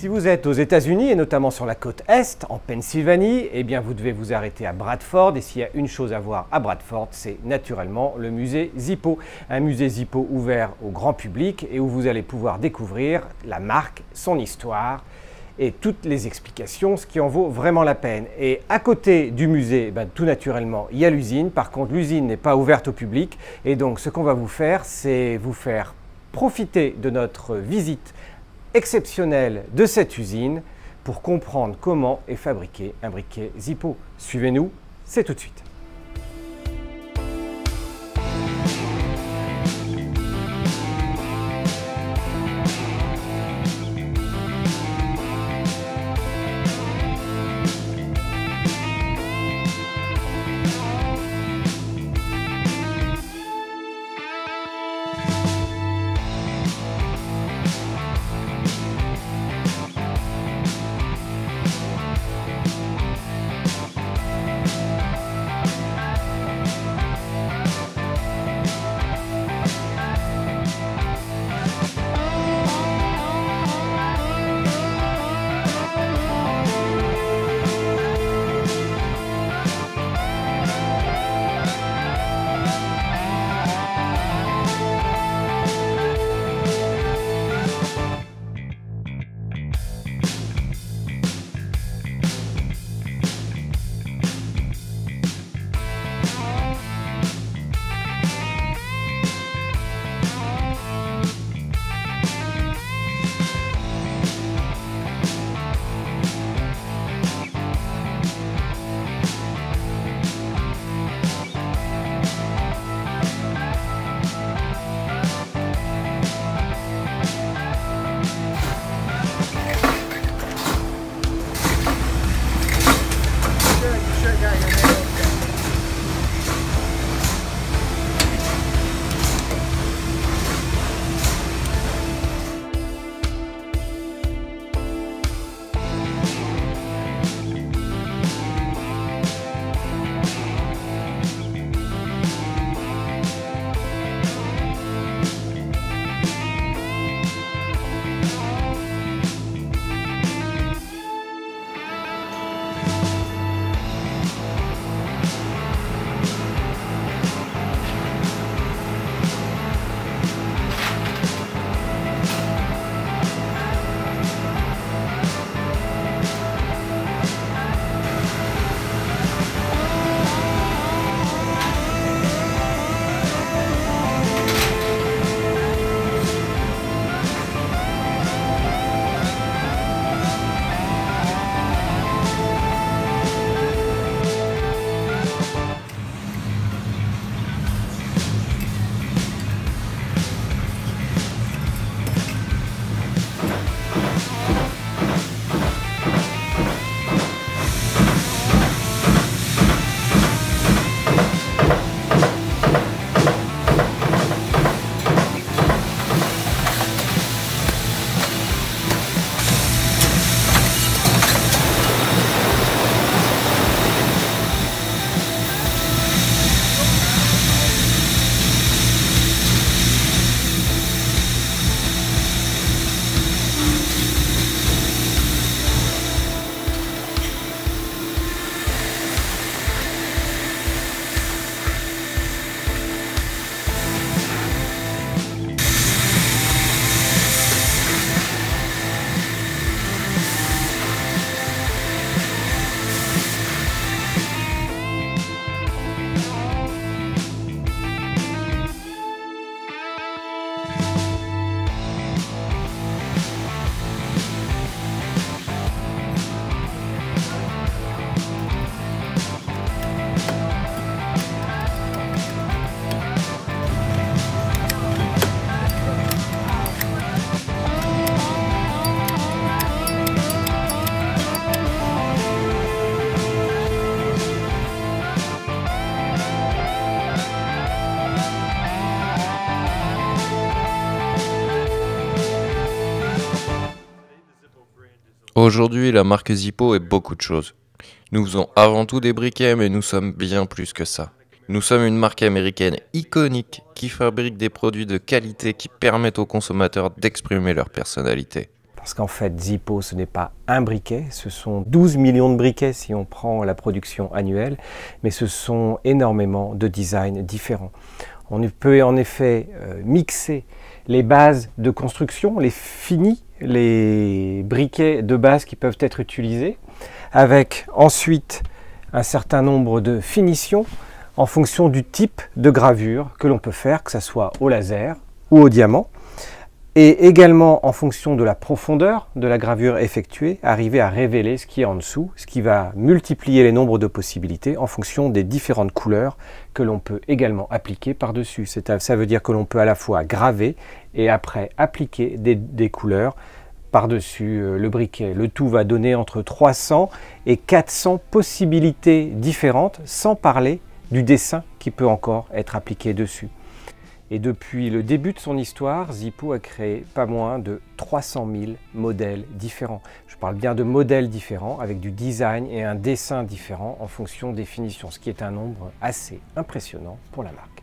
Si vous êtes aux États-Unis et notamment sur la côte Est, en Pennsylvanie, eh bien vous devez vous arrêter à Bradford. Et s'il y a une chose à voir à Bradford, c'est naturellement le musée Zippo. Un musée Zippo ouvert au grand public et où vous allez pouvoir découvrir la marque, son histoire et toutes les explications, ce qui en vaut vraiment la peine. Et à côté du musée, tout naturellement, il y a l'usine. Par contre, l'usine n'est pas ouverte au public. Et donc, ce qu'on va vous faire, c'est vous faire profiter de notre visite exceptionnelle de cette usine pour comprendre comment est fabriqué un briquet Zippo. Suivez-nous, c'est tout de suite. Aujourd'hui, la marque Zippo est beaucoup de choses. Nous faisons avant tout des briquets, mais nous sommes bien plus que ça. Nous sommes une marque américaine iconique qui fabrique des produits de qualité qui permettent aux consommateurs d'exprimer leur personnalité. Parce qu'en fait, Zippo, ce n'est pas un briquet, ce sont 12 millions de briquets si on prend la production annuelle, mais ce sont énormément de designs différents. On peut en effet mixer les bases de construction, les finis, les briquets de base qui peuvent être utilisés, avec ensuite un certain nombre de finitions en fonction du type de gravure que l'on peut faire, que ce soit au laser ou au diamant, et également en fonction de la profondeur de la gravure effectuée, arriver à révéler ce qui est en dessous, ce qui va multiplier les nombres de possibilités en fonction des différentes couleurs que l'on peut également appliquer par-dessus. Ça veut dire que l'on peut à la fois graver et après appliquer des couleurs par-dessus le briquet. Le tout va donner entre 300 et 400 possibilités différentes, sans parler du dessin qui peut encore être appliqué dessus. Et depuis le début de son histoire, Zippo a créé pas moins de 300 000 modèles différents. Je parle bien de modèles différents avec du design et un dessin différent en fonction des finitions, ce qui est un nombre assez impressionnant pour la marque.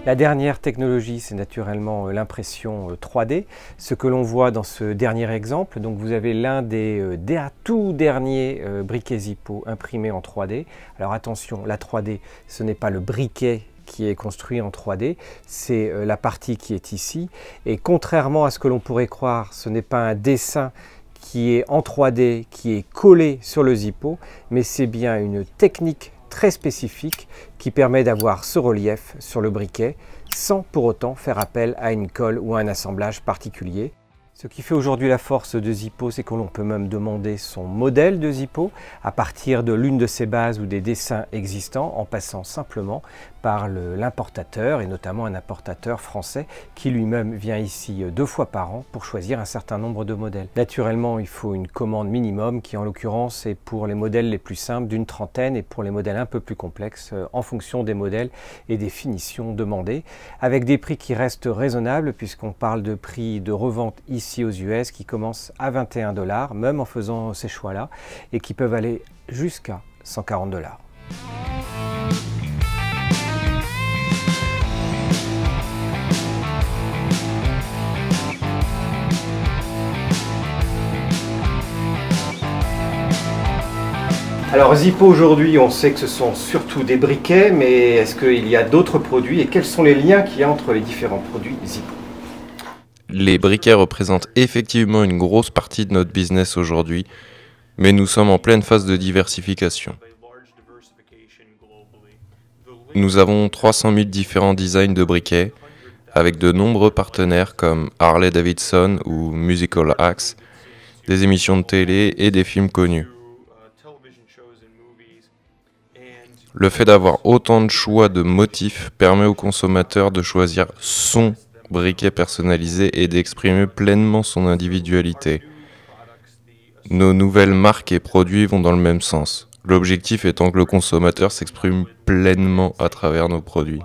La dernière technologie, c'est naturellement l'impression 3D. Ce que l'on voit dans ce dernier exemple, donc vous avez l'un des tout derniers briquets Zippo imprimés en 3D. Alors attention, la 3D, ce n'est pas le briquet qui est construit en 3D, c'est la partie qui est ici. Et contrairement à ce que l'on pourrait croire, ce n'est pas un dessin qui est en 3D, qui est collé sur le Zippo, mais c'est bien une technique très spécifique qui permet d'avoir ce relief sur le briquet sans pour autant faire appel à une colle ou à un assemblage particulier. Ce qui fait aujourd'hui la force de Zippo, c'est que l'on peut même demander son modèle de Zippo à partir de l'une de ses bases ou des dessins existants en passant simplement par l'importateur et notamment un importateur français qui lui-même vient ici 2 fois par an pour choisir un certain nombre de modèles. Naturellement, il faut une commande minimum qui en l'occurrence est pour les modèles les plus simples d'une trentaine et pour les modèles un peu plus complexes en fonction des modèles et des finitions demandées avec des prix qui restent raisonnables puisqu'on parle de prix de revente ici aux US qui commencent à 21 $, même en faisant ces choix-là, et qui peuvent aller jusqu'à 140 $. Alors Zippo aujourd'hui, on sait que ce sont surtout des briquets, mais est-ce qu'il y a d'autres produits et quels sont les liens qu'il y a entre les différents produits Zippo? Les briquets représentent effectivement une grosse partie de notre business aujourd'hui, mais nous sommes en pleine phase de diversification. Nous avons 300 000 différents designs de briquets, avec de nombreux partenaires comme Harley-Davidson ou Musical Axe, des émissions de télé et des films connus. Le fait d'avoir autant de choix de motifs permet au consommateur de choisir son briquet personnalisé et d'exprimer pleinement son individualité. Nos nouvelles marques et produits vont dans le même sens, l'objectif étant que le consommateur s'exprime pleinement à travers nos produits.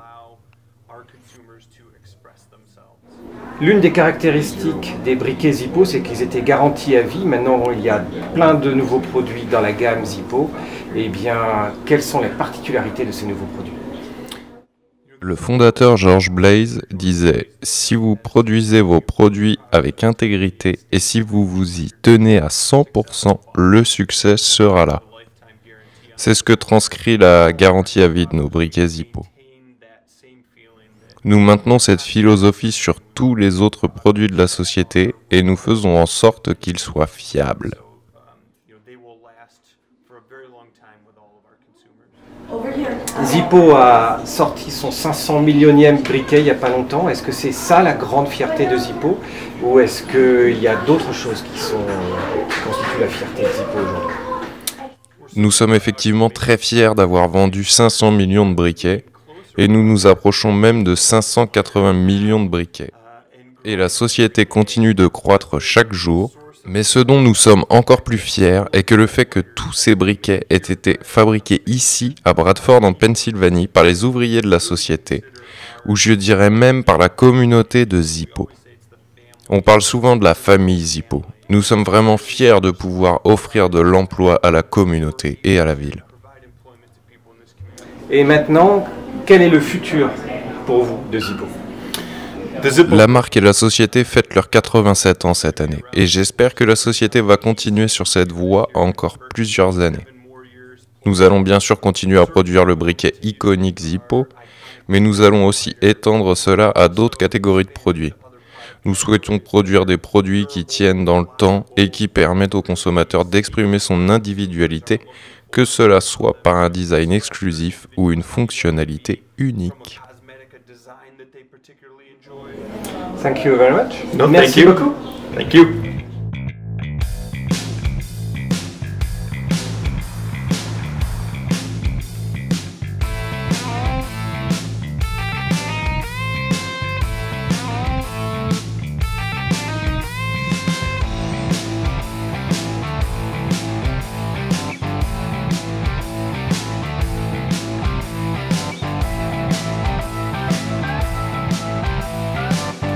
L'une des caractéristiques des briquets Zippo, c'est qu'ils étaient garantis à vie. Maintenant, il y a plein de nouveaux produits dans la gamme Zippo. Eh bien, quelles sont les particularités de ces nouveaux produits ? Le fondateur George Blaze disait « Si vous produisez vos produits avec intégrité et si vous vous y tenez à 100%, le succès sera là. » C'est ce que transcrit la garantie à vie de nos briquets Zippo. Nous maintenons cette philosophie sur tous les autres produits de la société et nous faisons en sorte qu'ils soient fiables. Zippo a sorti son 500 millionième briquet il n'y a pas longtemps. Est-ce que c'est ça la grande fierté de Zippo, ou est-ce qu'il y a d'autres choses qui constituent la fierté de Zippo aujourd'hui? Nous sommes effectivement très fiers d'avoir vendu 500 millions de briquets, et nous nous approchons même de 580 millions de briquets. Et la société continue de croître chaque jour, mais ce dont nous sommes encore plus fiers est que le fait que tous ces briquets aient été fabriqués ici, à Bradford en Pennsylvanie, par les ouvriers de la société, ou je dirais même par la communauté de Zippo. On parle souvent de la famille Zippo. Nous sommes vraiment fiers de pouvoir offrir de l'emploi à la communauté et à la ville. Et maintenant, quel est le futur pour vous de Zippo? La marque et la société fêtent leurs 87 ans cette année, et j'espère que la société va continuer sur cette voie encore plusieurs années. Nous allons bien sûr continuer à produire le briquet iconique Zippo, mais nous allons aussi étendre cela à d'autres catégories de produits. Nous souhaitons produire des produits qui tiennent dans le temps et qui permettent au consommateur d'exprimer son individualité, que cela soit par un design exclusif ou une fonctionnalité unique. Thank you very much. No, Merci thank you. beaucoup. Thank you.